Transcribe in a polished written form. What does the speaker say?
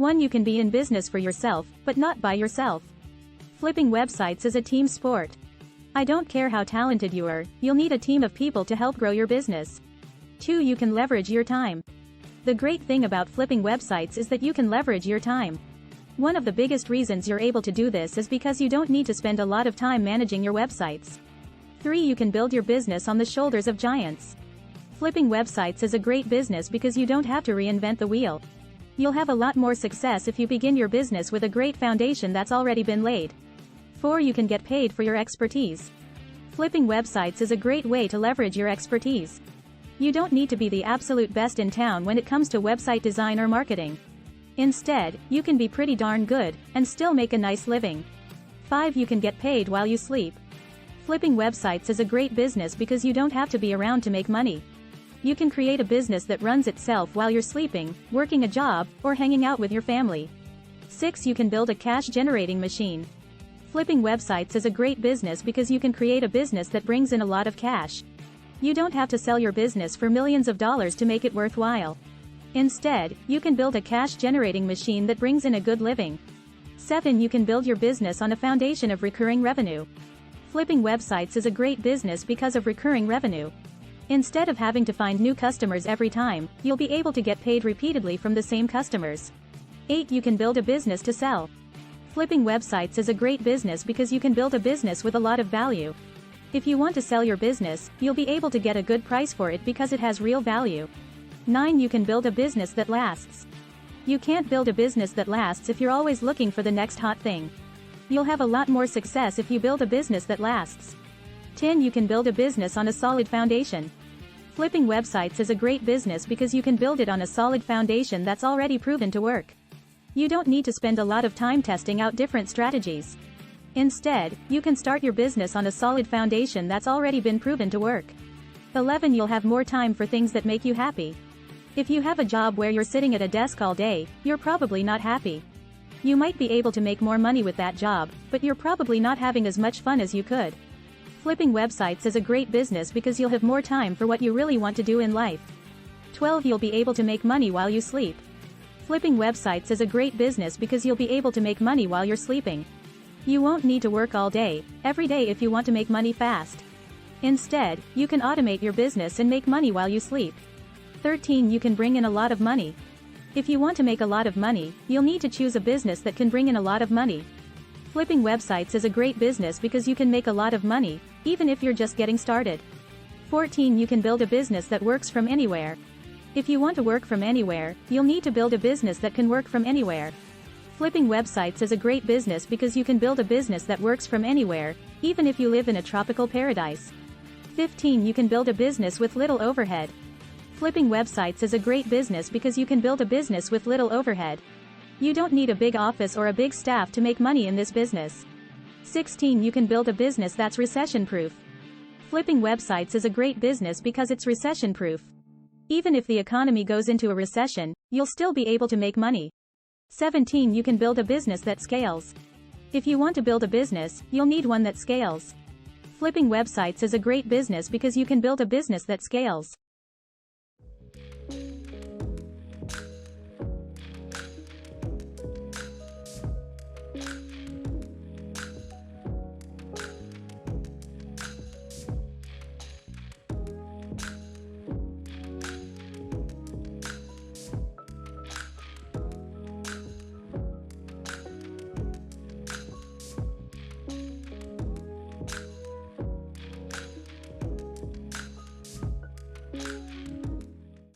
1. You can be in business for yourself, but not by yourself. Flipping websites is a team sport. I don't care how talented you are, you'll need a team of people to help grow your business. 2. You can leverage your time. The great thing about flipping websites is that you can leverage your time. One of the biggest reasons you're able to do this is because you don't need to spend a lot of time managing your websites. 3. You can build your business on the shoulders of giants. Flipping websites is a great business because you don't have to reinvent the wheel. You'll have a lot more success if you begin your business with a great foundation that's already been laid. 4. You can get paid for your expertise. Flipping websites is a great way to leverage your expertise. You don't need to be the absolute best in town when it comes to website design or marketing. Instead, you can be pretty darn good, and still make a nice living. 5. You can get paid while you sleep. Flipping websites is a great business because you don't have to be around to make money. You can create a business that runs itself while you're sleeping, working a job, or hanging out with your family. 6. You can build a cash-generating machine. Flipping websites is a great business because you can create a business that brings in a lot of cash. You don't have to sell your business for millions of dollars to make it worthwhile. Instead, you can build a cash-generating machine that brings in a good living. 7. You can build your business on a foundation of recurring revenue. Flipping websites is a great business because of recurring revenue. Instead of having to find new customers every time, you'll be able to get paid repeatedly from the same customers. 8. You can build a business to sell. Flipping websites is a great business because you can build a business with a lot of value. If you want to sell your business, you'll be able to get a good price for it because it has real value. 9. You can build a business that lasts. You can't build a business that lasts if you're always looking for the next hot thing. You'll have a lot more success if you build a business that lasts. 10. You can build a business on a solid foundation. Flipping websites is a great business because you can build it on a solid foundation that's already proven to work. You don't need to spend a lot of time testing out different strategies. Instead, you can start your business on a solid foundation that's already been proven to work. 11. You'll have more time for things that make you happy. If you have a job where you're sitting at a desk all day, you're probably not happy. You might be able to make more money with that job, but you're probably not having as much fun as you could. Flipping websites is a great business because you'll have more time for what you really want to do in life. 12. You'll be able to make money while you sleep. Flipping websites is a great business because you'll be able to make money while you're sleeping. You won't need to work all day, every day if you want to make money fast. Instead, you can automate your business and make money while you sleep. 13. You can bring in a lot of money. If you want to make a lot of money, you'll need to choose a business that can bring in a lot of money. Flipping websites is a great business because you can make a lot of money, even if you're just getting started. 14. You can build a business that works from anywhere. If you want to work from anywhere, you'll need to build a business that can work from anywhere. Flipping websites is a great business because you can build a business that works from anywhere, even if you live in a tropical paradise. 15. You can build a business with little overhead. Flipping websites is a great business because you can build a business with little overhead. You don't need a big office or a big staff to make money in this business. 16. You can build a business that's recession-proof. Flipping websites is a great business because it's recession-proof. Even if the economy goes into a recession, you'll still be able to make money. 17. You can build a business that scales. If you want to build a business, you'll need one that scales. Flipping websites is a great business because you can build a business that scales.